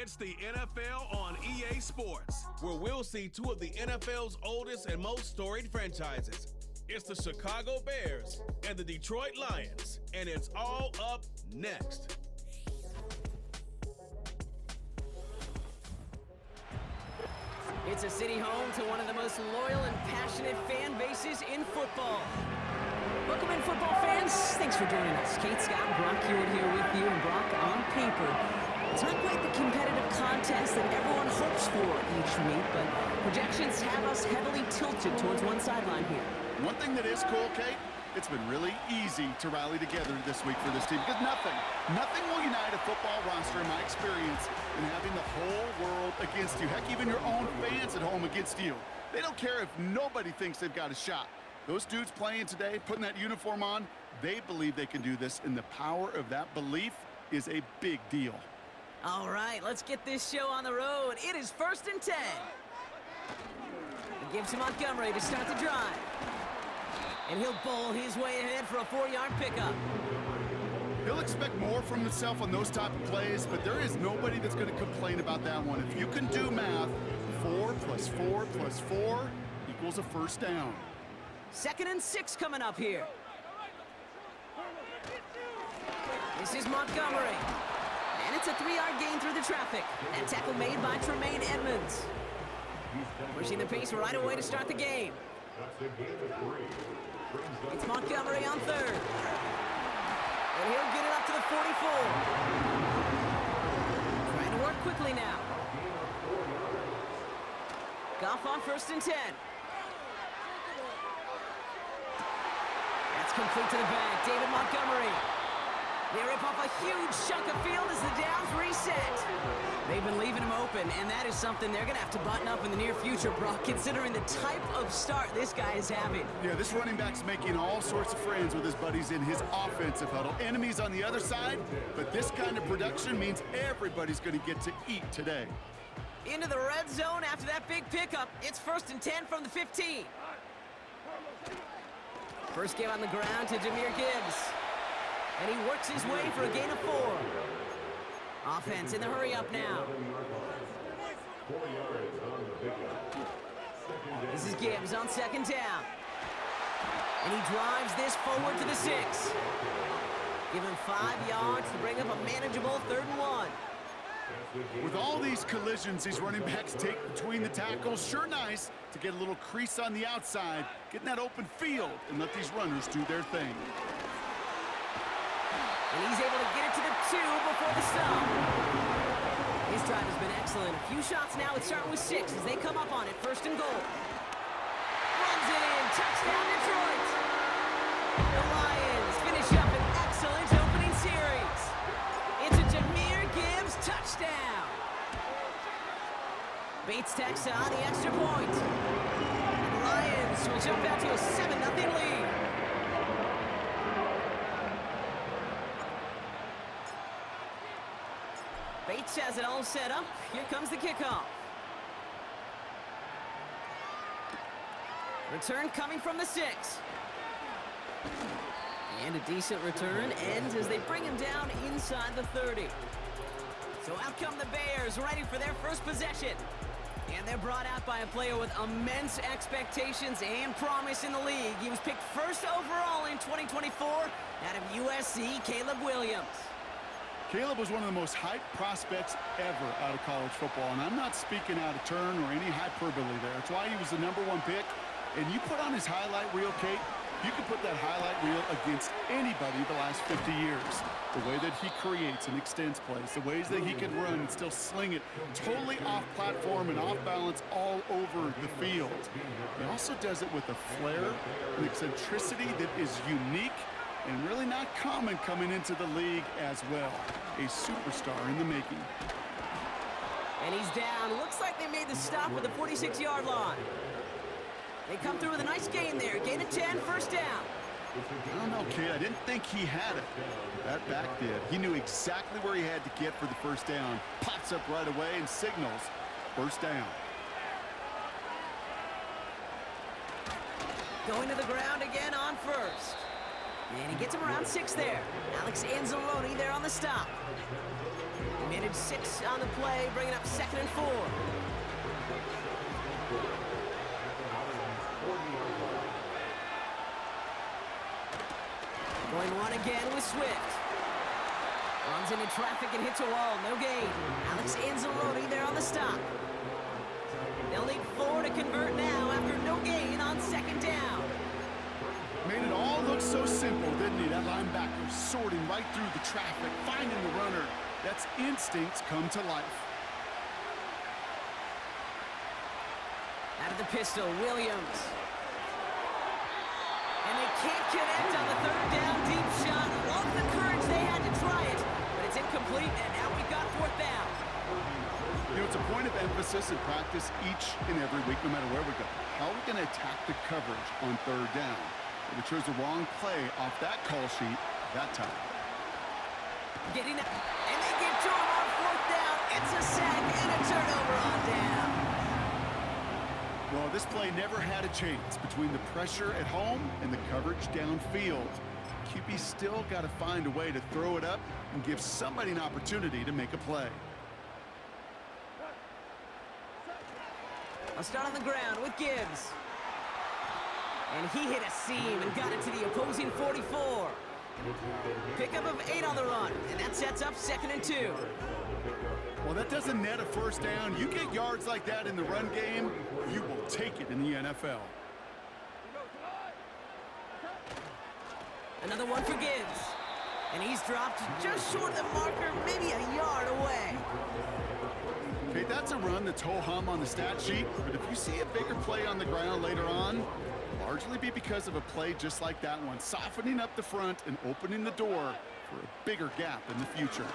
It's the NFL on EA Sports, where we'll see two of the NFL's oldest and most storied franchises. It's the Chicago Bears and the Detroit Lions, and it's all up next. It's a city home to one of the most loyal and passionate fan bases in football. Welcome in, football fans. Thanks for joining us. Kate, Scott, Brock Hewitt here with you, and Brock, on paper, it's not quite the competitive contest that everyone hopes for each week, but projections have us heavily tilted towards one sideline here. One thing that is cool, Kate, it's been really easy to rally together this week for this team, because nothing will unite a football roster, in my experience, than having the whole world against you. Heck, even your own fans at home against you. They don't care if nobody thinks they've got a shot. Those dudes playing today, putting that uniform on, they believe they can do this, and the power of that belief is a big deal. All right, let's get this show on the road. It is 1st and 10. He gives to Montgomery to start the drive. And he'll bowl his way ahead for a 4-yard pickup. He'll expect more from himself on those type of plays, but there is nobody that's going to complain about that one. If you can do math, 4 + 4 + 4 equals a first down. 2nd and 6 coming up here. This is Montgomery. And it's a 3-yard gain through the traffic. That tackle made by Tremaine Edmonds. Pushing the pace right away to start the game. It's Montgomery on 3rd. And he'll get it up to the 44. Trying to work quickly now. Goff on 1st and 10. That's complete to the back. David Montgomery. They rip off a huge chunk of field as the downs reset. They've been leaving him open, and that is something they're going to have to button up in the near future, Brock, considering the type of start this guy is having. Yeah, this running back's making all sorts of friends with his buddies in his offensive huddle. Enemies on the other side, but this kind of production means everybody's going to get to eat today. Into the red zone after that big pickup. It's 1st and 10 from the 15. First give on the ground to Jahmyr Gibbs. And he works his way for a gain of 4. Offense in the hurry-up now. This is Gibbs on 2nd down. And he drives this forward to the 6. Give him 5 yards to bring up a manageable 3rd and 1. With all these collisions these running backs take between the tackles, sure nice to get a little crease on the outside, get in that open field, and let these runners do their thing. And he's able to get it to the 2 before the stop. His drive has been excellent. A few shots now. It's starting with 6 as they come up on it. 1st and goal. Runs it in. Touchdown, Detroit. The Lions finish up an excellent opening series. It's a Jahmyr Gibbs touchdown. Bates tacks on the extra point. And the Lions will jump out to a 7-0 lead. Bates has it all set up. Here comes the kickoff. Return coming from the 6. And a decent return ends as they bring him down inside the 30. So out come the Bears, ready for their first possession. And they're brought out by a player with immense expectations and promise in the league. He was picked 1st overall in 2024 out of USC, Caleb Williams. Caleb was one of the most hyped prospects ever out of college football, and I'm not speaking out of turn or any hyperbole there. It's why he was the #1 pick, and you put on his highlight reel, Kate, you can put that highlight reel against anybody the last 50 years. The way that he creates and extends plays, the ways that he can run and still sling it totally off platform and off balance all over the field. He also does it with a flair, an eccentricity that is unique and really not common coming into the league as well. A superstar in the making. And he's down. Looks like they made the stop with the 46-yard line. They come through with a nice gain there. Gain of 10, 1st down. I don't know, kid. I didn't think he had it. That back did. He knew exactly where he had to get for the 1st down. Pops up right away and signals 1st down. Going to the ground again on 1st. And he gets him around 6 there. Alex Anzalone there on the stop. He Gained 6 on the play, bringing up 2nd and 4. Going one again with Swift. Runs into traffic and hits a wall. No gain. Alex Anzalone there on the stop. They'll need 4 to convert now after no gain on 2nd down. Made it all look so simple, didn't he? That linebacker sorting right through the traffic, finding the runner. That's instincts come to life. Out of the pistol, Williams. And they can't connect on the 3rd down deep shot. Love the courage they had to try it, but it's incomplete, and now we've got 4th down. You know, it's a point of emphasis in practice each and every week, no matter where we go. How are we going to attack the coverage on 3rd down? We chose the wrong play off that call sheet that time. Getting up, and they get to him on 4th down. It's a sack and a turnover on down. Well, this play never had a chance between the pressure at home and the coverage downfield. QB still got to find a way to throw it up and give somebody an opportunity to make a play. I'll start on the ground with Gibbs. And he hit a seam and got it to the opposing 44. Pickup of 8 on the run, and that sets up 2nd and 2. Well, that doesn't net a 1st down. You get yards like that in the run game, you will take it in the NFL. Another one for Gibbs. And he's dropped just short of the marker, maybe a yard away. Okay, that's a run that's ho-hum on the stat sheet, but if you see a bigger play on the ground later on, largely be because of a play just like that one, softening up the front and opening the door for a bigger gap in the future.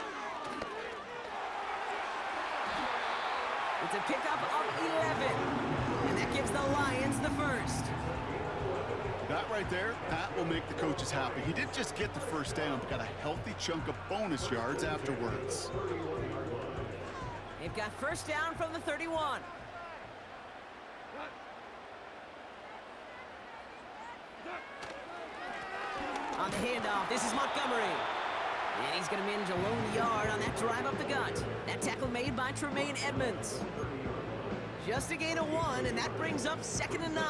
It's a pickup of 11, and that gives the Lions the 1st. That right there, that will make the coaches happy. He didn't just get the 1st down, but got a healthy chunk of bonus yards afterwards. They've got 1st down from the 31. On the handoff, this is Montgomery. And he's going to manage a lone yard on that drive up the gut. That tackle made by Tremaine Edmonds. Just a gain of 1, and that brings up 2nd and 9.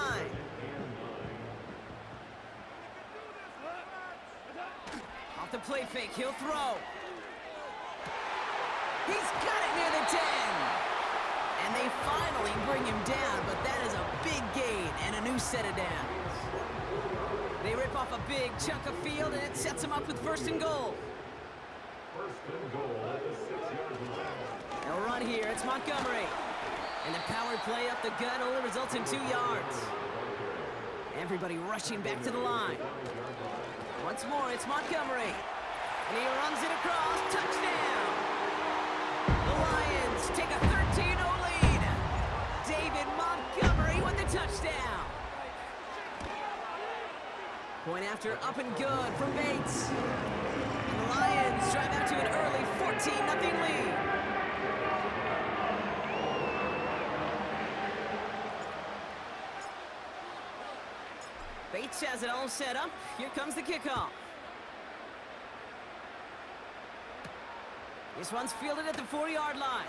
Off the play fake, he'll throw. He's got it near the 10. And they finally bring him down, but that is a big gain and a new set of downs. They rip off a big chunk of field, and it sets them up with 1st and goal. 1st and goal at the 6-yard line. They'll run here. It's Montgomery. And the power play up the gut only results in 2 yards. Everybody rushing back to the line. Once more, it's Montgomery. And he runs it across. Touchdown! The Lions take a 13-0 lead. David Montgomery with the touchdown. Point after up and good from Bates. And the Lions drive out to an early 14-0 lead. Bates has it all set up. Here comes the kickoff. This one's fielded at the 4-yard line.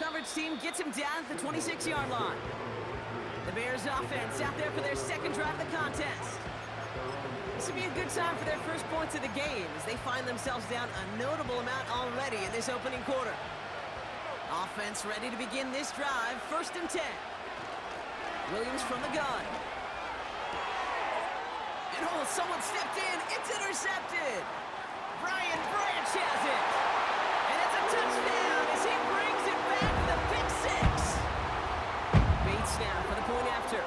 Coverage team gets him down at the 26-yard line. The Bears offense out there for their 2nd drive of the contest. This will be a good time for their first points of the game as they find themselves down a notable amount already in this opening quarter. Offense ready to begin this drive, 1st and 10. Williams from the gun. And oh, someone stepped in. It's intercepted. Brian Branch has it. And it's a touchdown as he brings it back for the pick 6. Bates now for the point after.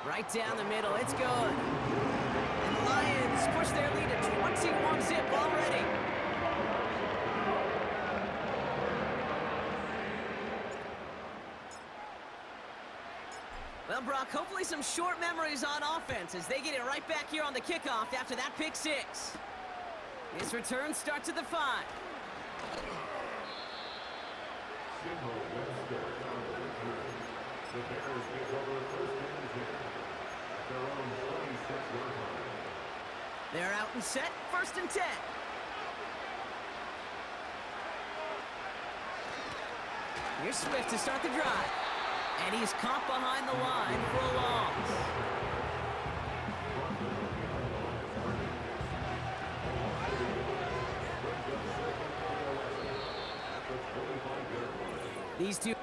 Right down the middle. It's good. And the Lions push their lead to 21-zip already. Well, Brock, hopefully some short memories on offense as they get it right back here on the kickoff after that pick 6. His return starts at the 5. The Bears take over 1st and 10 at their own 26-yard line. They're out and set, 1st and 10. Here's Swift to start the drive. And he's caught behind the line for a loss. These two.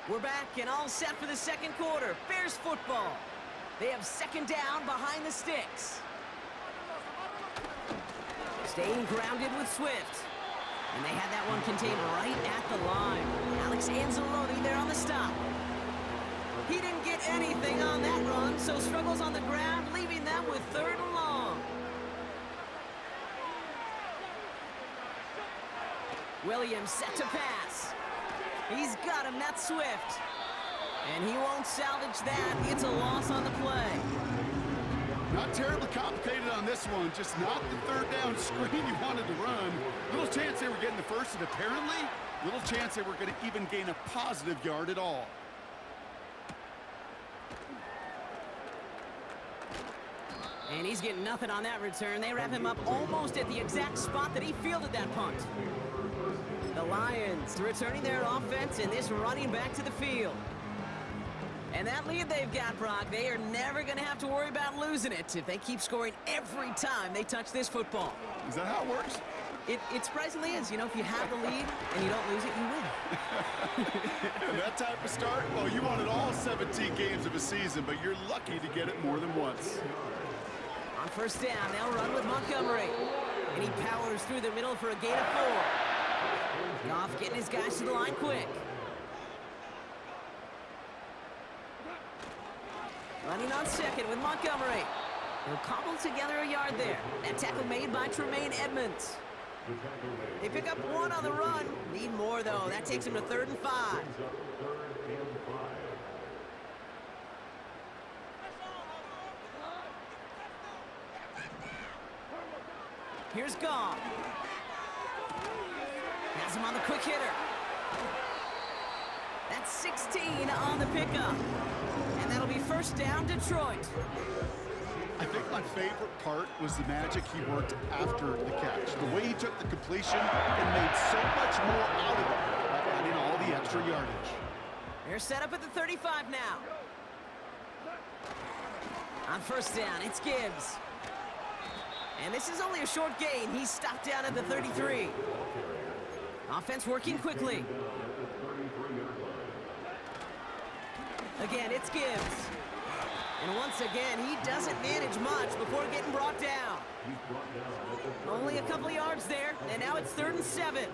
We're back and all set for the 2nd quarter. Bears football. They have 2nd down behind the sticks. Staying grounded with Swift. And they had that one contained right at the line. Alex Anzalone there on the stop. He didn't get anything on that run, so struggles on the ground, leaving them with 3rd and long. Williams set to pass. He's got him, that's Swift. And he won't salvage that. It's a loss on the play. Not terribly complicated on this one. Just not the 3rd down screen you wanted to run. Little chance they were getting the first, and apparently, little chance they were going to even gain a positive yard at all. And he's getting nothing on that return. They wrap him up almost at the exact spot that he fielded that punt. The Lions returning their offense and this running back to the field. And that lead they've got, Brock, they are never going to have to worry about losing it if they keep scoring every time they touch this football. Is that how it works? It surprisingly is. You know, if you have the lead and you don't lose it, you win. And that type of start, well, you wanted all 17 games of a season, but you're lucky to get it more than once. On 1st down, they'll run with Montgomery. And he powers through the middle for a gain of 4. Goff getting his guys to the line quick. Running on 2nd with Montgomery. He'll cobble together a yard there. That tackle made by Tremaine Edmonds. They pick up 1 on the run. Need more, though. That takes him to 3rd and 5. Here's Goff. Has him on the quick hitter. That's 16 on the pickup. And that'll be 1st down, Detroit. I think my favorite part was the magic he worked after the catch. The way he took the completion and made so much more out of it by adding all the extra yardage. They're set up at the 35 now. On 1st down, it's Gibbs. And this is only a short gain. He's stopped down at the 33. Offense working quickly. Again, it's Gibbs. And once again, he doesn't manage much before getting brought down. Only a couple yards there, and now it's 3rd and 7.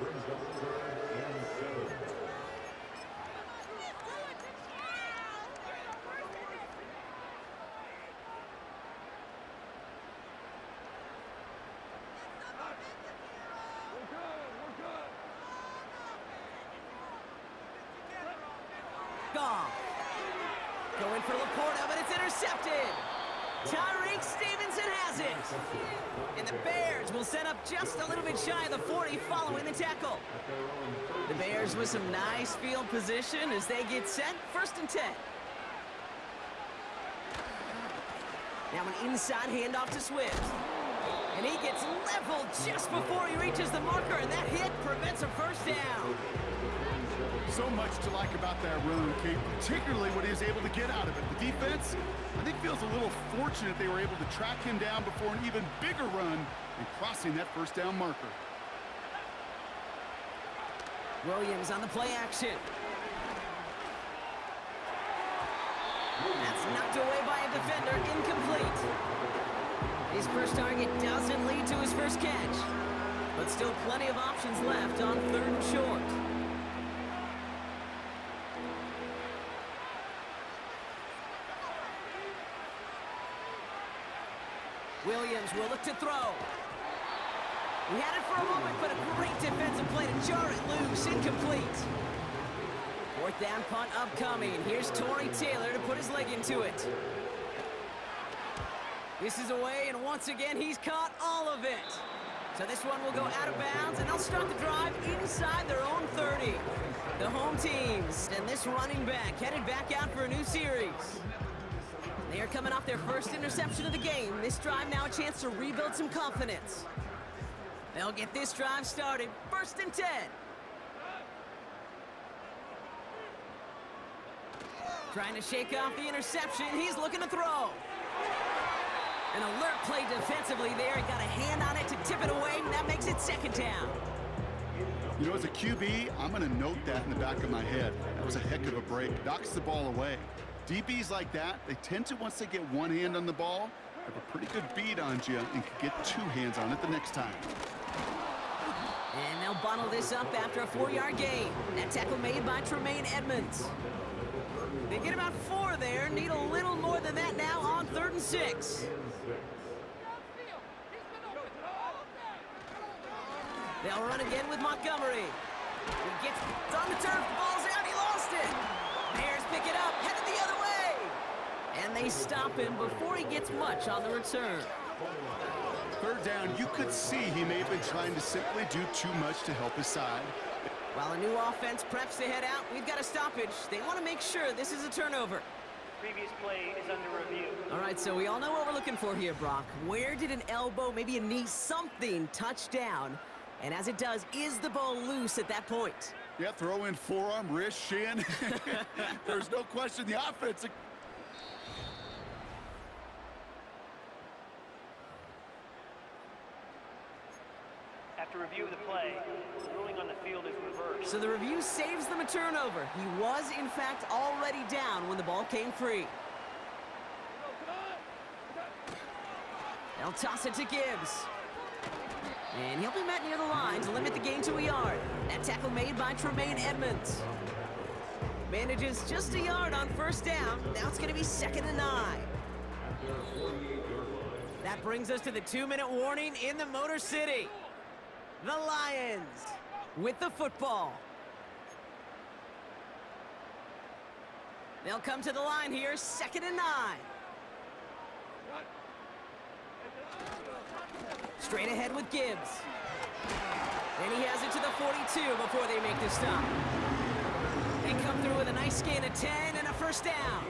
Goff. Going for Laporta, but it's intercepted. Tyreek Stevenson has it. And the Bears will set up just a little bit shy of the 40 following the tackle. The Bears with some nice field position as they get set, 1st and 10. Now an inside handoff to Swift. And he gets leveled just before he reaches the marker, and that hit prevents a 1st down. So much to like about that run, Kate, particularly what he was able to get out of it. The defense, I think, feels a little fortunate they were able to track him down before an even bigger run and crossing that 1st down marker. Williams on the play action. That's knocked away by a defender, incomplete. His first target doesn't lead to his first catch, but still plenty of options left on 3rd and short. Williams will look to throw. He had it for a moment, but a great defensive play to jar it loose, incomplete. 4th down punt upcoming. Here's Torrey Taylor to put his leg into it. This is away, and once again, he's caught all of it. So this one will go out of bounds, and they'll start the drive inside their own 30. The home teams and this running back headed back out for a new series. They are coming off their first interception of the game. This drive now a chance to rebuild some confidence. They'll get this drive started. 1st and 10. Trying to shake off the interception. He's looking to throw. An alert play defensively there. He got a hand on it to tip it away, and that makes it 2nd down. You know, as a QB, I'm going to note that in the back of my head. That was a heck of a break. Knocks the ball away. DBs like that, they tend to, once they get one hand on the ball, have a pretty good beat on you and can get 2 hands on it the next time. And they'll bottle this up after a 4-yard gain. That tackle made by Tremaine Edmonds. They get about 4 there. Need a little more than that now on 3rd and 6. They'll run again with Montgomery. He gets on the turf, ball's out, he lost it. Bears pick it up, headed the other way. And they stop him before he gets much on the return. 3rd down, you could see he may have been trying to simply do too much to help his side. While a new offense preps to head out, we've got a stoppage. They want to make sure this is a turnover. Previous play is under review. All right, so we all know what we're looking for here, Brock. Where did an elbow, maybe a knee, something touch down? And as it does, is the ball loose at that point? Yeah, throw in forearm, wrist, shin. There's no question the offense. After review of the play, ruling on the field is reversed. So the review saves them a turnover. He was, in fact, already down when the ball came free. They'll toss it to Gibbs. And he'll be met near the line to limit the gain to a yard. That tackle made by Tremaine Edmonds. Manages just a yard on 1st down. Now it's going to be 2nd and 9. That brings us to the 2-minute warning in the Motor City. The Lions with the football. They'll come to the line here, 2nd and 9. Straight ahead with Gibbs. And he has it to the 42 before they make the stop. They come through with a nice gain of 10 and a 1st down.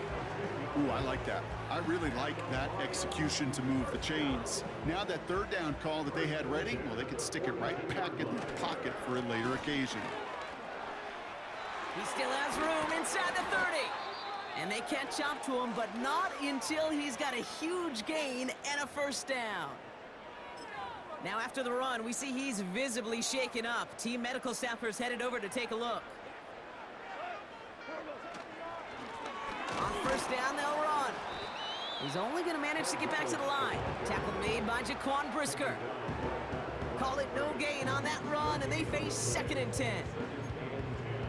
Ooh, I like that. I really like that execution to move the chains. Now that 3rd down call that they had ready, well, they could stick it right back in the pocket for a later occasion. He still has room inside the 30. And they catch up to him, but not until he's got a huge gain and a 1st down. Now after the run, we see he's visibly shaken up. Team medical staffers headed over to take a look. On 1st down, they'll run. He's only going to manage to get back to the line. Tackle made by Jaquan Brisker. Call it no gain on that run, and they face 2nd and 10.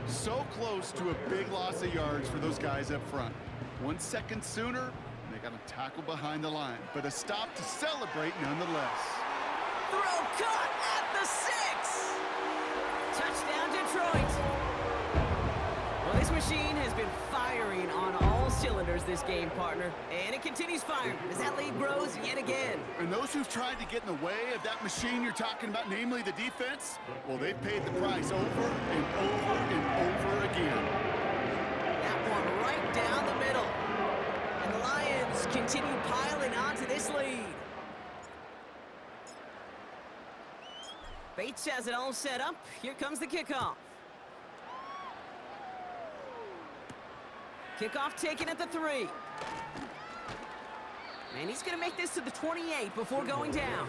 So close to a big loss of yards for those guys up front. 1 second sooner, they got a tackle behind the line, but a stop to celebrate nonetheless. Throw caught at the 6. Touchdown, Detroit. Well, this machine has been firing on all cylinders this game, partner. And it continues firing as that lead grows yet again. And those who've tried to get in the way of that machine you're talking about, namely the defense, well, they've paid the price over and over and over again. That one right down the middle. And the Lions continue piling onto this lead. Bates has it all set up. Here comes the kickoff. Kickoff taken at the 3. And he's going to make this to the 28 before going down.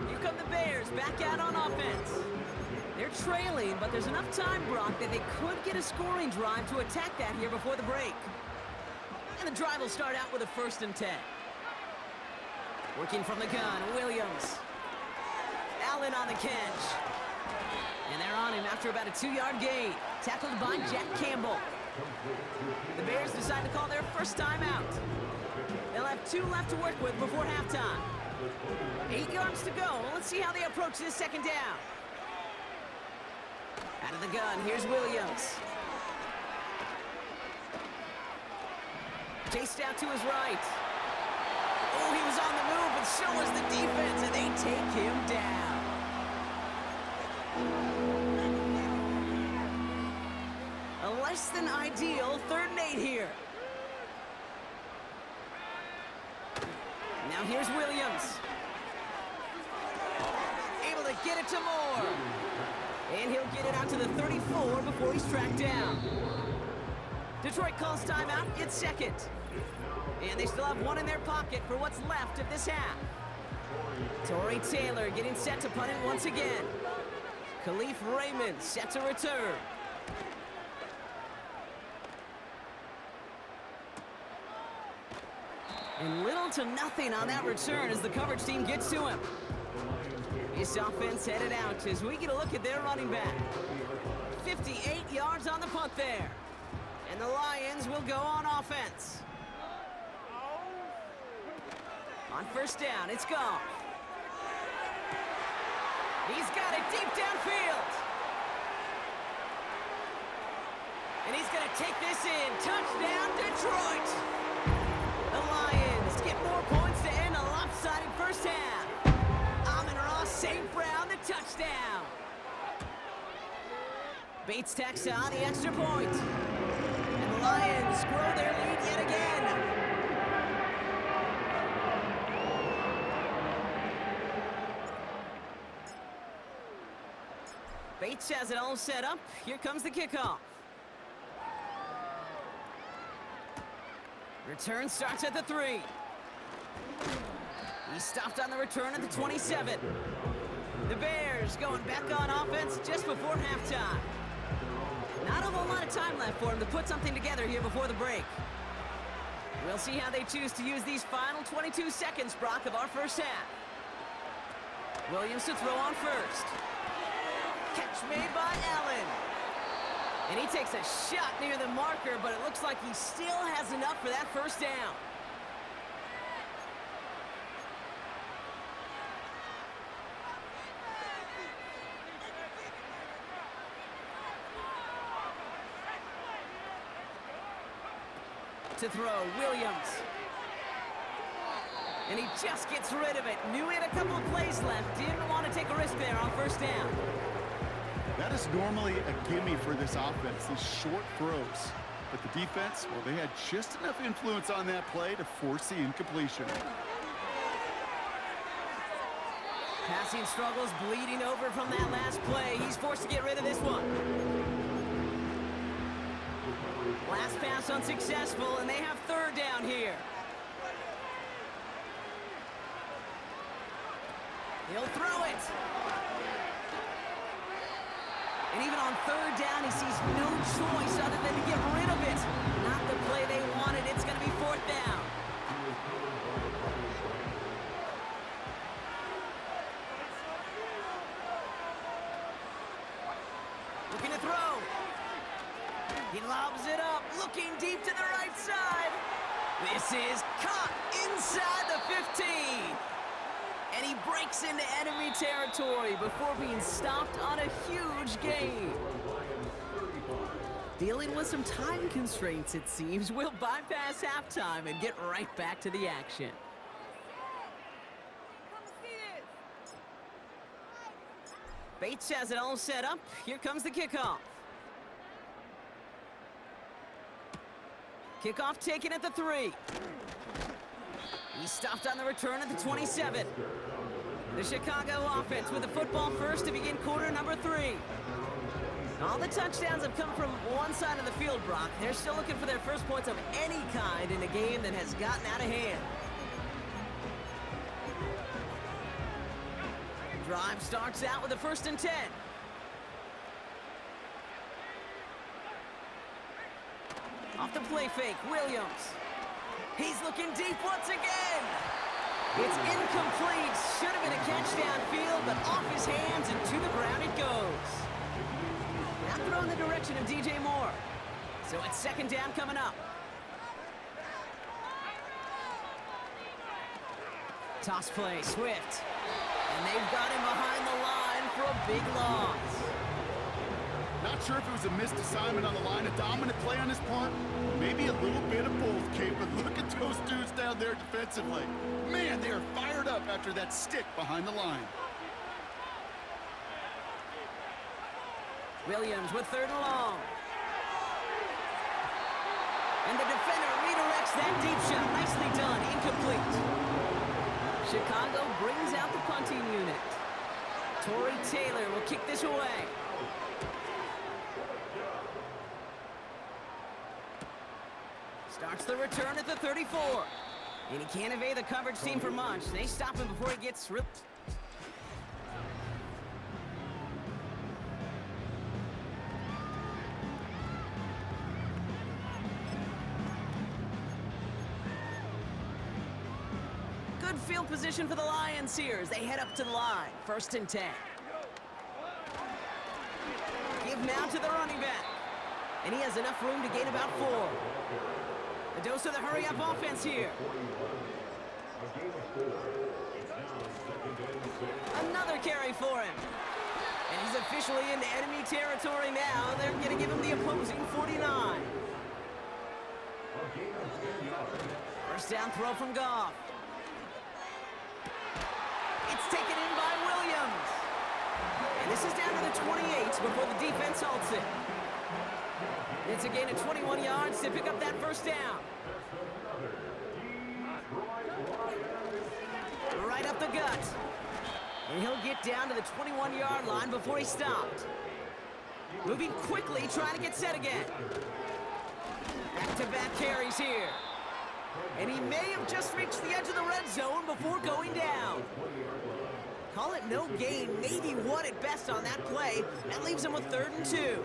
Here come the Bears back out on offense. They're trailing, but there's enough time, Brock, that they could get a scoring drive to attack that here before the break. And the drive will start out with a 1st and 10. Working from the gun, Williams. Allen on the catch. And they're on him after about a 2-yard gain. Tackled by Jack Campbell. The Bears decide to call their 1st timeout. They'll have 2 left to work with before halftime. 8 yards to go. Let's see how they approach this 2nd down. Out of the gun, here's Williams. Chased out to his right. Oh, he was on the move, but so was the defense, and they take him down. A less than ideal 3rd and 8 here. Now here's Williams. Able to get it to Moore. And he'll get it out to the 34 before he's tracked down. Detroit calls timeout. It's 2nd. And they still have one in their pocket for what's left of this half. Torrey Taylor getting set to punt it once again. Khalif Raymond set to return. And little to nothing on that return as the coverage team gets to him. This offense headed out as we get a look at their running back. 58 yards on the punt there. And the Lions will go on offense. On 1st down, it's Goff. He's got it deep downfield. And he's going to take this in. Touchdown, Detroit. The Lions get more points to end a lopsided first half. Amon-Ra St. Brown, the touchdown. Bates tacks on the extra point. And the Lions grow their lead yet again. Bates has it all set up. Here comes the kickoff. Return starts at the 3. He stopped on the return at the 27. The Bears going back on offense just before halftime. Not a whole lot of time left for him to put something together here before the break. We'll see how they choose to use these final 22 seconds, Brock, of our first half. Williams to throw on first. Catch made by Allen. And he takes a shot near the marker, but it looks like he still has enough for that first down. To throw, Williams. And he just gets rid of it. Knew he had a couple of plays left. Didn't want to take a risk there on first down. That is normally a gimme for this offense, these short throws. But the defense, well, they had just enough influence on that play to force the incompletion. Passing struggles bleeding over from that last play. He's forced to get rid of this one. Last pass unsuccessful, and they have 3rd down here. He'll throw it. And even on 3rd down, he sees no choice other than to get rid of it. Not the play they wanted. It's going to be 4th down. Looking to throw. He lobs it up, looking deep to the right side. This is caught inside the 15. And he breaks into enemy territory before being stopped on a huge gain. Dealing with some time constraints, it seems, we'll bypass halftime and get right back to the action. Bates has it all set up. Here comes the kickoff. Kickoff taken at the 3. He stopped on the return at the 27. The Chicago offense with the football first to begin quarter number 3. All the touchdowns have come from one side of the field, Brock. They're still looking for their first points of any kind in a game that has gotten out of hand. Drive starts out with a 1st and 10. Off the play fake, Williams. He's looking deep once again. It's incomplete. Should have been a catch downfield, but off his hands and to the ground it goes. Now throw in the direction of DJ Moore. So it's 2nd down coming up. Toss play, Swift. And they've got him behind the line for a big loss. Not sure if it was a missed assignment on the line, a dominant play on his part, maybe a little bit of both, Kate, but look at those dudes down there defensively. Man, they are fired up after that stick behind the line. Williams with 3rd and long. And the defender redirects that deep shot. Nicely done. Incomplete. Chicago brings out the punting unit. Torrey Taylor will kick this away. Starts the return at the 34. And he can't evade the coverage team for much. They stop him before he gets ripped. Good field position for the Lions here as they head up to the line. 1st and 10. Give now to the running back. And he has enough room to gain about 4. A dose of the hurry-up offense here. Another carry for him. And he's officially into enemy territory now. They're going to give him the opposing 49. 1st down throw from Goff. It's taken in by Williams. And this is down to the 28 before the defense halts it. It's a gain of 21 yards to pick up that 1st down. Right up the gut. And he'll get down to the 21-yard line before he stopped. Moving quickly, trying to get set again. Back-to-back carries here. And he may have just reached the edge of the red zone before going down. Call it no gain, maybe 1 at best on that play. That leaves him with 3rd and 2.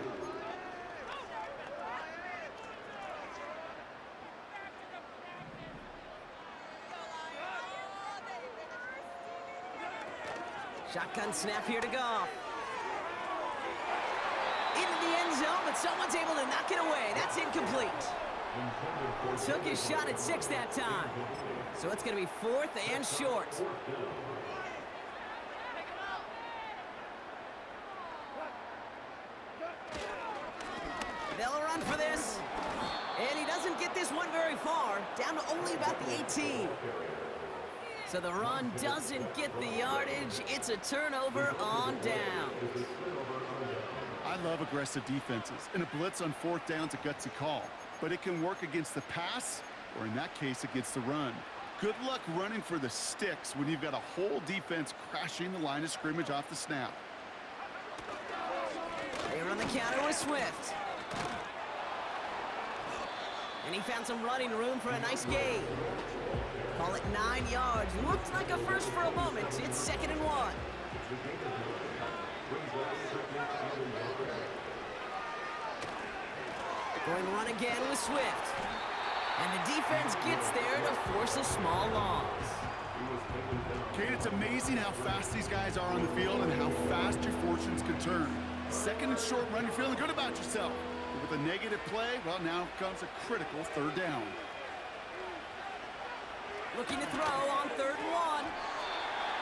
Shotgun snap here to Goff. Into the end zone, but someone's able to knock it away. That's incomplete. Took his shot at 6 that time. So it's going to be 4th and short. They'll run for this. And he doesn't get this one very far. Down to only about the 18. So the run doesn't get the yardage. It's a turnover on down. I love aggressive defenses, and a blitz on 4th down's a gutsy call. But it can work against the pass, or in that case, against the run. Good luck running for the sticks when you've got a whole defense crashing the line of scrimmage off the snap. They run the counter with Swift. And he found some running room for a nice gain. Call it 9 yards. Looked like a first for a moment. It's 2nd and 1. Going to run again with Swift. And the defense gets there to force a small loss. Kate, it's amazing how fast these guys are on the field and how fast your fortunes can turn. 2nd and short run, you're feeling good about yourself. But with a negative play, well, now comes a critical 3rd down. Looking to throw on 3rd and 1.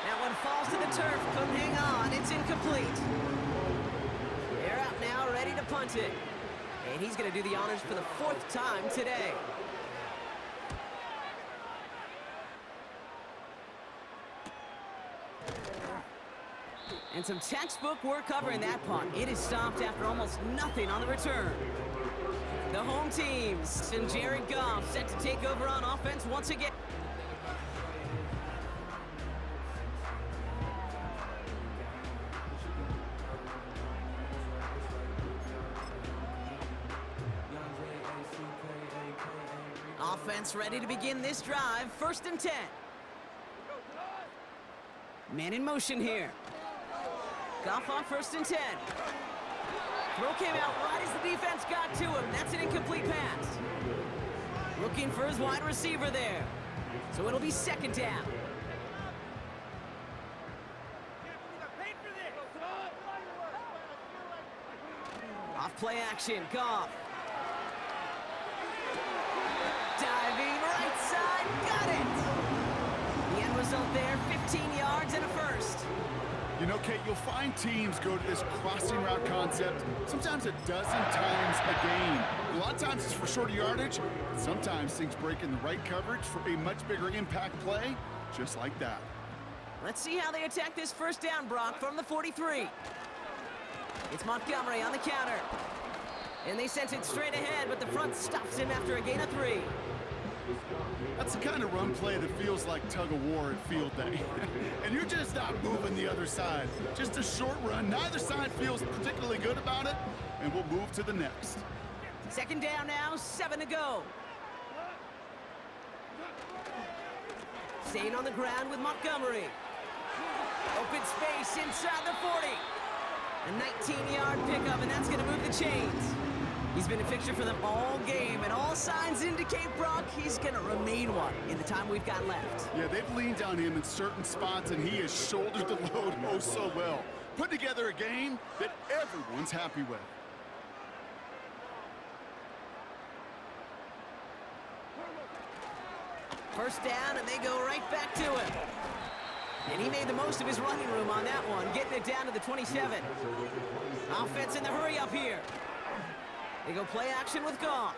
That one falls to the turf. Couldn't hang on. It's incomplete. They're out now, ready to punt it. And he's going to do the honors for the 4th time today. And some textbook work covering that punt. It is stopped after almost nothing on the return. The home teams and Jared Goff set to take over on offense once again. Offense ready to begin this drive. 1st and 10. Man in motion here. Goff on 1st and 10. Throw came out right as the defense got to him. That's an incomplete pass. Looking for his wide receiver there. So it'll be 2nd down. Off play action, Goff. Diving right side, got it! The end result there, 15 yards and a first. You know, Kate, you'll find teams go to this crossing route concept sometimes a dozen times a game. A lot of times it's for shorter yardage, but sometimes things break in the right coverage for a much bigger impact play, just like that. Let's see how they attack this first down, Brock, from the 43. It's Montgomery on the counter. And they sent it straight ahead, but the front stops him after a gain of 3. That's the kind of run play that feels like tug-of-war at field day. And you're just not moving the other side. Just a short run. Neither side feels particularly good about it, and we'll move to the next. Second down now, 7 to go. Staying on the ground with Montgomery. Open space inside the 40. A 19-yard pickup, and that's going to move the chains. He's been a fixture for them all game, and all signs indicate, Brock, he's going to remain one in the time we've got left. Yeah, they've leaned on him in certain spots, and he has shouldered the load oh so well. Put together a game that everyone's happy with. First down, and they go right back to him. And he made the most of his running room on that one, getting it down to the 27. Offense in the hurry up here. They go play action with Goff.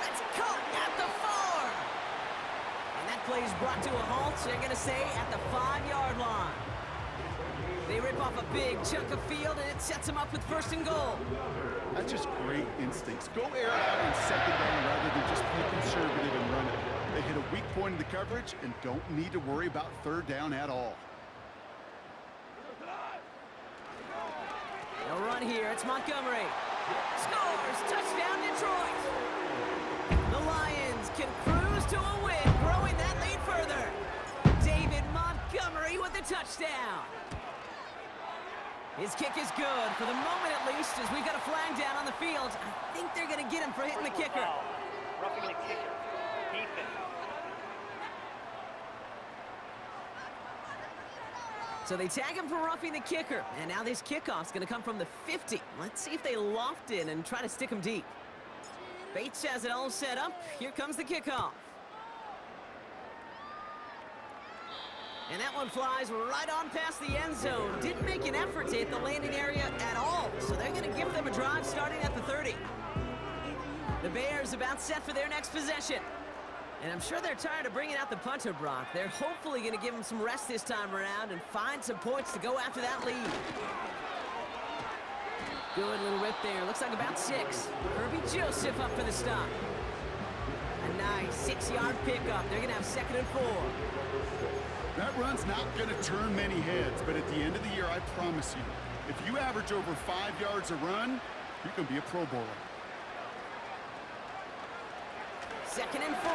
That's caught at the 4. And that play is brought to a halt, so they're going to say at the 5-yard line. They rip off a big chunk of field, and it sets them up with 1st and goal. That's just great instincts. Go air out on 2nd down rather than just be conservative and run it. They hit a weak point in the coverage and don't need to worry about 3rd down at all. They'll run here. It's Montgomery. Scores! Touchdown, Detroit! The Lions can cruise to a win, growing that lead further. David Montgomery with the touchdown. His kick is good, for the moment at least, as we've got a flag down on the field. I think they're going to get him for hitting the kicker. Roughing the kicker. Defense. So they tag him for roughing the kicker, and now this kickoff's going to come from the 50. Let's see if they loft in and try to stick him deep. Bates has it all set up. Here comes the kickoff. And that one flies right on past the end zone. Didn't make an effort to hit the landing area at all, so they're going to give them a drive starting at the 30. The Bears about set for their next possession. And I'm sure they're tired of bringing out the punter, Brock. They're hopefully going to give him some rest this time around and find some points to go after that lead. Good little rip there. Looks like about 6. Kirby Joseph up for the stop. A nice 6-yard pickup. They're going to have 2nd and 4. That run's not going to turn many heads, but at the end of the year, I promise you, if you average over 5 yards a run, you're going to be a Pro Bowler. 2nd and 4.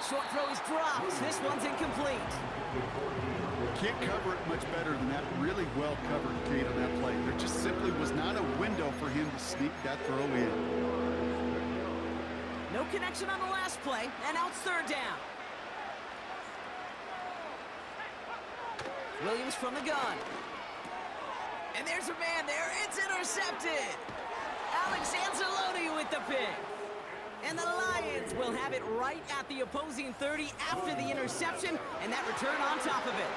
Short throw is dropped. This one's incomplete. Can't cover it much better than that. Really well covered, Kate, on that play. There just simply was not a window for him to sneak that throw in. No connection on the last play, and now it's 3rd down. Williams from the gun. And there's a man there. It's intercepted. Alex Anzalone with the pick. And the Lions will have it right at the opposing 30 after the interception, and that return on top of it.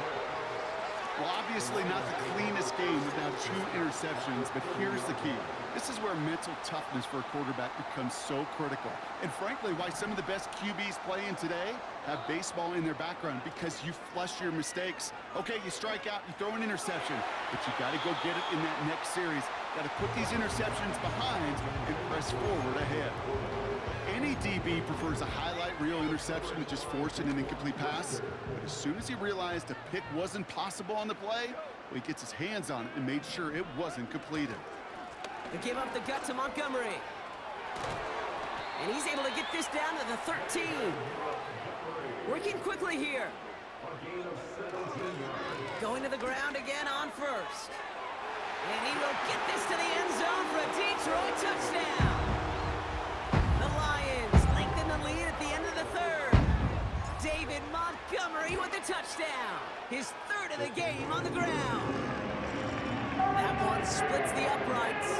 Well, obviously not the cleanest game without 2 interceptions, but here's the key. This is where mental toughness for a quarterback becomes so critical. And frankly, why some of the best QBs playing today have baseball in their background, because you flush your mistakes. Okay, you strike out, you throw an interception, but you got to go get it in that next series. Got to put these interceptions behind and press forward ahead. Any DB prefers a highlight reel interception to just forcing an incomplete pass. But as soon as he realized a pick wasn't possible on the play, well, he gets his hands on it and made sure it wasn't completed. They give up the gut to Montgomery. And he's able to get this down to the 13. Working quickly here. Going to the ground again on 1st. And he will get this to the end zone for a Detroit touchdown. The Lions lengthen the lead at the end of the 3rd. David Montgomery with the touchdown. His 3rd of the game on the ground. That one splits the uprights.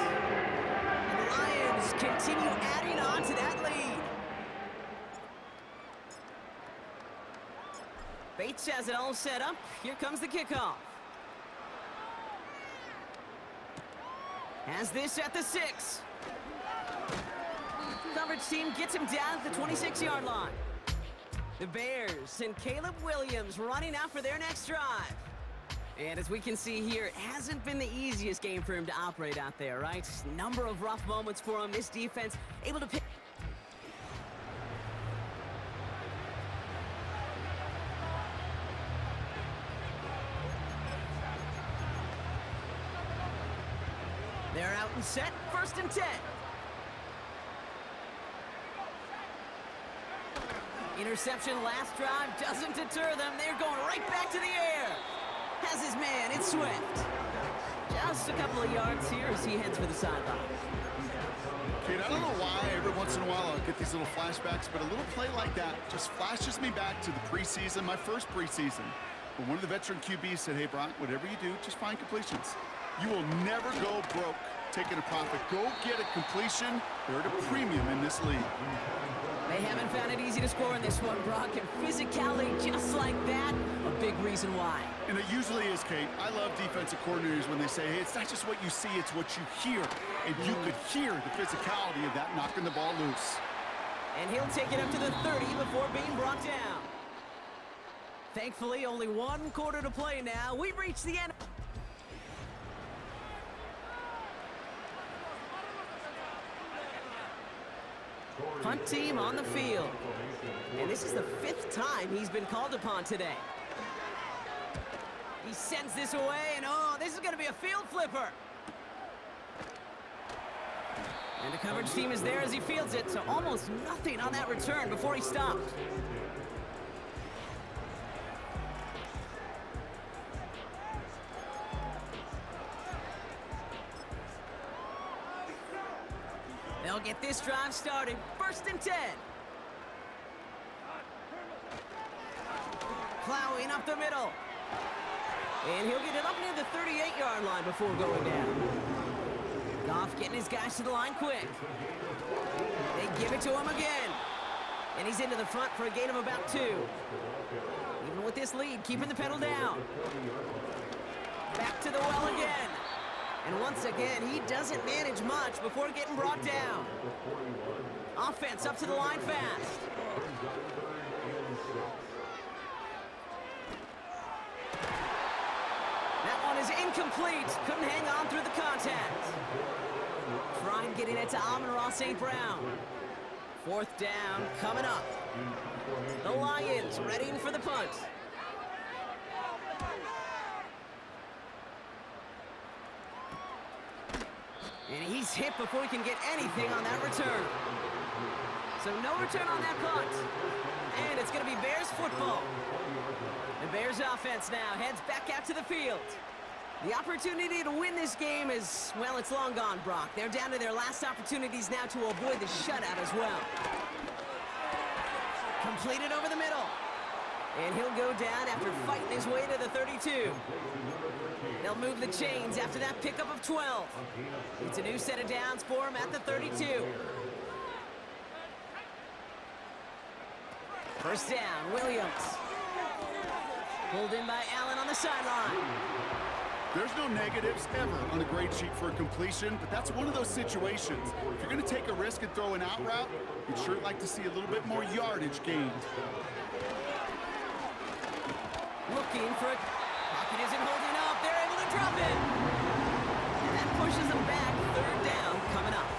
And the Lions continue adding on to that lead. Bates has it all set up. Here comes the kickoff. Has this at the 6. Coverage team gets him down at the 26-yard line. The Bears and Caleb Williams running out for their next drive. And as we can see here, it hasn't been the easiest game for him to operate out there, right? Number of rough moments for him. This defense able to pick. They're out and set, 1st and 10. Interception last drive doesn't deter them. They're going right back to the air. Has his man, it's Swift. Just a couple of yards here as he heads for the sideline. Kate, I don't know why every once in a while I'll get these little flashbacks, but a little play like that just flashes me back to the preseason, my first preseason. When one of the veteran QBs said, hey, Brock, whatever you do, just find completions. You will never go broke taking a profit. Go get a completion. They're at a premium in this league. They haven't found it easy to score in this one, Brock, and physicality just like that, a big reason why. And it usually is, Kate. I love defensive coordinators when they say, hey, it's not just what you see, it's what you hear. And you could hear the physicality of that knocking the ball loose. And he'll take it up to the 30 before being brought down. Thankfully, only 1 quarter to play now. We've reached the end. Punt team on the field. And this is the 5th time he's been called upon today. He sends this away, and oh, this is going to be a field flipper. And the coverage team is there as he fields it, so almost nothing on that return before he stopped. They'll get this drive started. 1st and 10. Plowing up the middle. And he'll get it up near the 38-yard line before going down. Goff getting his guys to the line quick. They give it to him again. And he's into the front for a gain of about 2. Even with this lead, keeping the pedal down. Back to the well again. And once again, he doesn't manage much before getting brought down. Offense up to the line fast. That one is incomplete. Couldn't hang on through the contact. Trying getting it to Amon-Ra St. Brown. 4th down coming up. The Lions readying for the punt. And he's hit before he can get anything on that return. So no return on that punt. And it's going to be Bears football. The Bears offense now heads back out to the field. The opportunity to win this game is, well, it's long gone, Brock. They're down to their last opportunities now to avoid the shutout as well. Completed over the middle. And he'll go down after fighting his way to the 32. They'll move the chains after that pickup of 12. It's a new set of downs for him at the 32. 1st down, Williams. Pulled in by Allen on the sideline. There's no negatives ever on a grade sheet for a completion, but that's one of those situations. If you're going to take a risk and throw an out route, you'd sure like to see a little bit more yardage gained. Looking for it. Pocket isn't holding up. They're able to drop it. And that pushes them back. 3rd down coming up.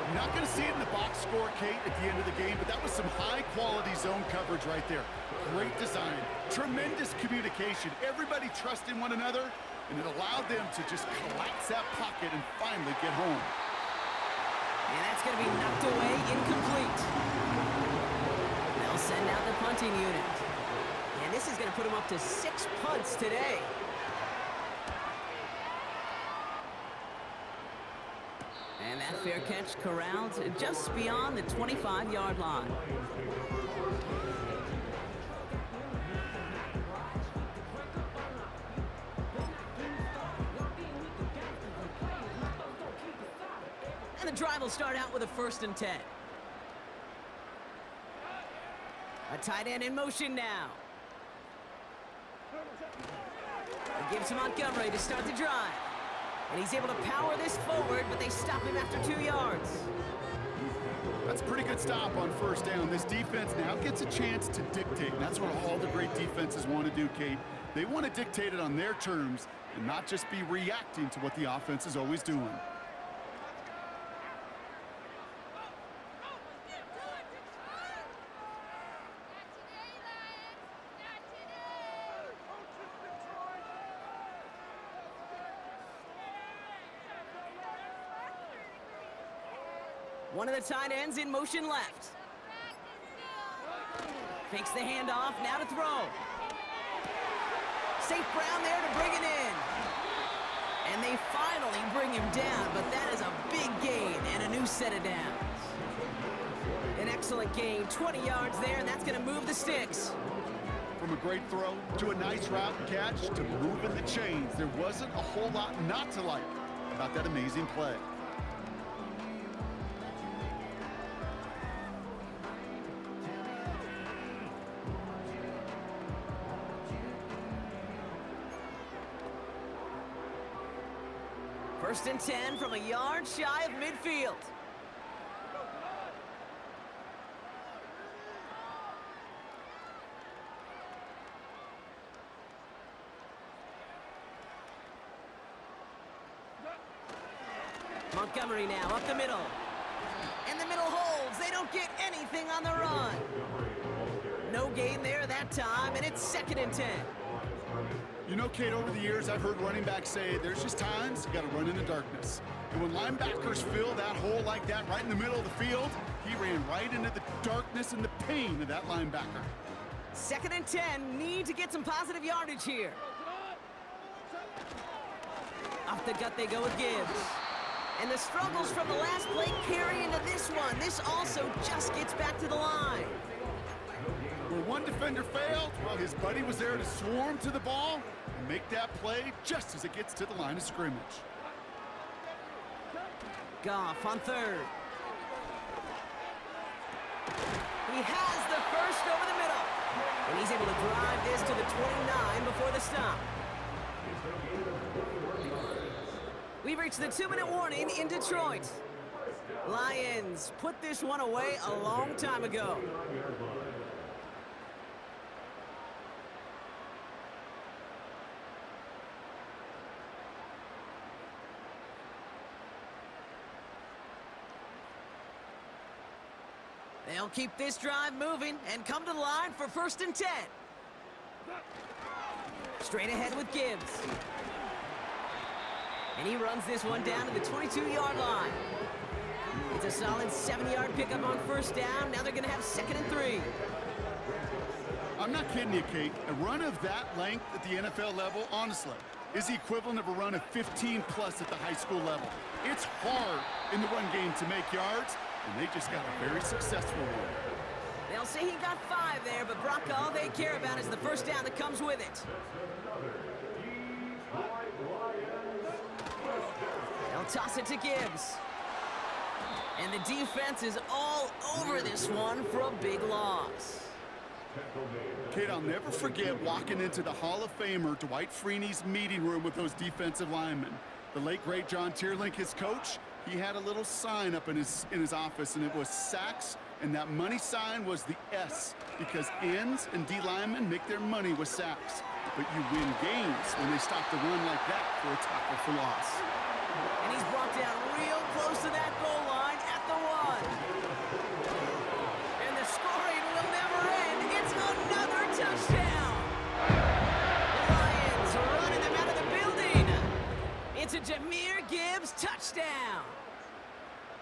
You're not going to see it in the box score, Kate, at the end of the game, but that was some high-quality zone coverage right there. Great design. Tremendous communication. Everybody trusting one another, and it allowed them to just collapse that pocket and finally get home. And that's going to be knocked away, incomplete. They'll send out the punting unit. And this is going to put him up to 6 punts today. And that fair catch corralled just beyond the 25-yard line. And the drive will start out with a 1st and 10. A tight end in motion now. Gives to Montgomery to start the drive. And he's able to power this forward, but they stop him after 2 yards. That's a pretty good stop on first down. This defense now gets a chance to dictate, and that's what all the great defenses want to do, Kate. They want to dictate it on their terms and not just be reacting to what the offense is always doing. One of the tight ends in motion left. Fakes the handoff, now to throw. St. Brown there to bring it in. And they finally bring him down, but that is a big gain and a new set of downs. An excellent gain, 20 yards there, and that's going to move the sticks. From a great throw to a nice route and catch to moving the chains, there wasn't a whole lot not to like about that amazing play. First and 10 from a yard shy of midfield. Montgomery now up the middle. And the middle holds. They don't get anything on the run. No gain there that time, and it's second and 10. You know, Kate, over the years, I've heard running backs say there's just times you got to run in the darkness. And when linebackers fill that hole like that right in the middle of the field, he ran right into the darkness and the pain of that linebacker. Second and 10, need to get some positive yardage here. Off the gut they go with Gibbs. And the struggles from the last play carry into this one. This also just gets back to the line. Where one defender failed, well, his buddy was there to swarm to the ball and make that play just as it gets to the line of scrimmage. Goff on third. He has the first over the middle. And he's able to drive this to the 29 before the stop. We've reached the 2-minute warning in Detroit. Lions put this one away a long time ago. They'll keep this drive moving and come to the line for first and 10. Straight ahead with Gibbs. And he runs this one down to the 22-yard line. It's a solid 7-yard pickup on first down. Now they're going to have second and 3. I'm not kidding you, Kate. A run of that length at the NFL level, honestly, is the equivalent of a run of 15-plus at the high school level. It's hard in the run game to make yards, and they just got a very successful one. They'll say he got 5 there, but Brock, all they care about is the first down that comes with it. They'll toss it to Gibbs. And the defense is all over this one for a big loss. Kate, I'll never forget walking into the Hall of Famer Dwight Freeney's meeting room with those defensive linemen. The late, great John Tierlink, his coach, he had a little sign up in his office, and it was sacks, and that money sign was the S, because ends and D linemen make their money with sacks. But you win games when they stop the run like that for a tackle for loss. And he's brought down real close to that goal line at the 1. And the scoring will never end. It's another touchdown. The Lions are running them out of the building. It's a Jahmyr Gibbs touchdown.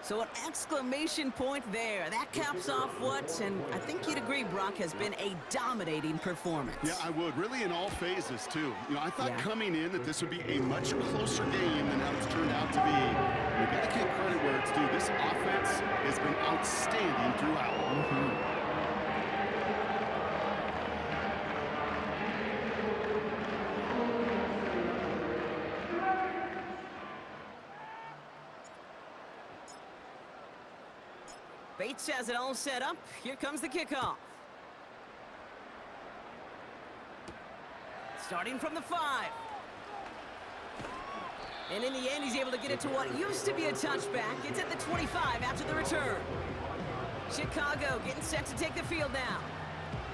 So an exclamation point there. That caps off what, and I think you'd agree, Brock, has been a dominating performance. Yeah, I would. Really in all phases, too. You know, I thought coming in that this would be a much closer game than how it's turned out to be. You've got to give credit where it's due. This offense has been outstanding throughout. Bates has it all set up. Here comes the kickoff. Starting from the 5. And in the end, he's able to get it to what used to be a touchback. It's at the 25 after the return. Chicago getting set to take the field now.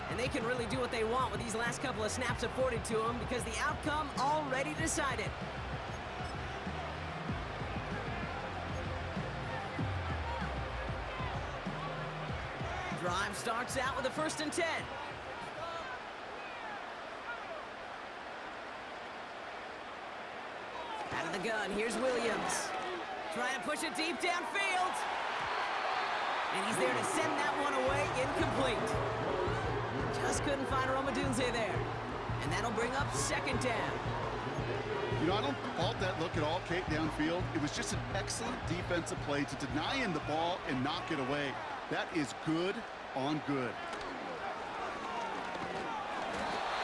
And they can really do what they want with these last couple of snaps afforded to them because the outcome already decided. Drive starts out with a 1st and 10. Out of the gun, here's Williams. Trying to push it deep downfield. And he's there to send that one away, incomplete. Just couldn't find Romadunze there. And that'll bring up 2nd down. You know, I don't fault that look at all, Kate, downfield. It was just an excellent defensive play to deny him the ball and knock it away. That is good on good.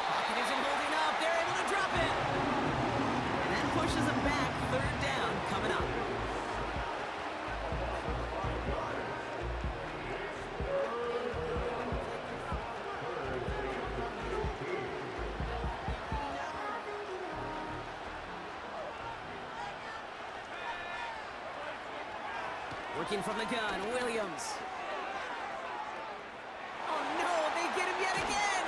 Pocket isn't holding up. They're able to drop it. And that pushes them back. 3rd down coming up. Working from the gun, Williams. Oh no, they get him yet again!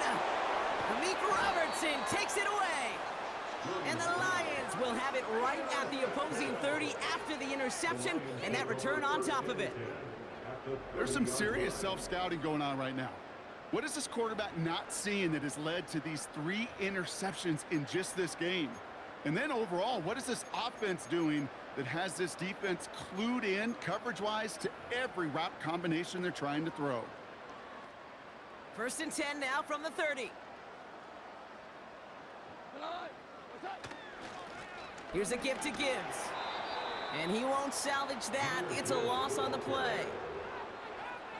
Amik Robertson takes it away! And the Lions will have it right at the opposing 30 after the interception, and that return on top of it. There's some serious self-scouting going on right now. What is this quarterback not seeing that has led to these 3 interceptions in just this game? And then overall, what is this offense doing that has this defense clued in coverage-wise to every route combination they're trying to throw? 1st and 10 now from the 30. Here's a gift to Gibbs. And he won't salvage that. It's a loss on the play.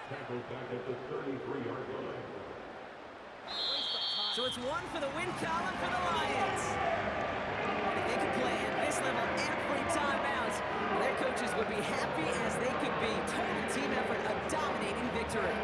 Tackled back at the 33-yard line. So it's 1 for the win column for the Lions. And if they could play at this level every timeout, their coaches would be happy as they could be. Total team effort, a dominating victory.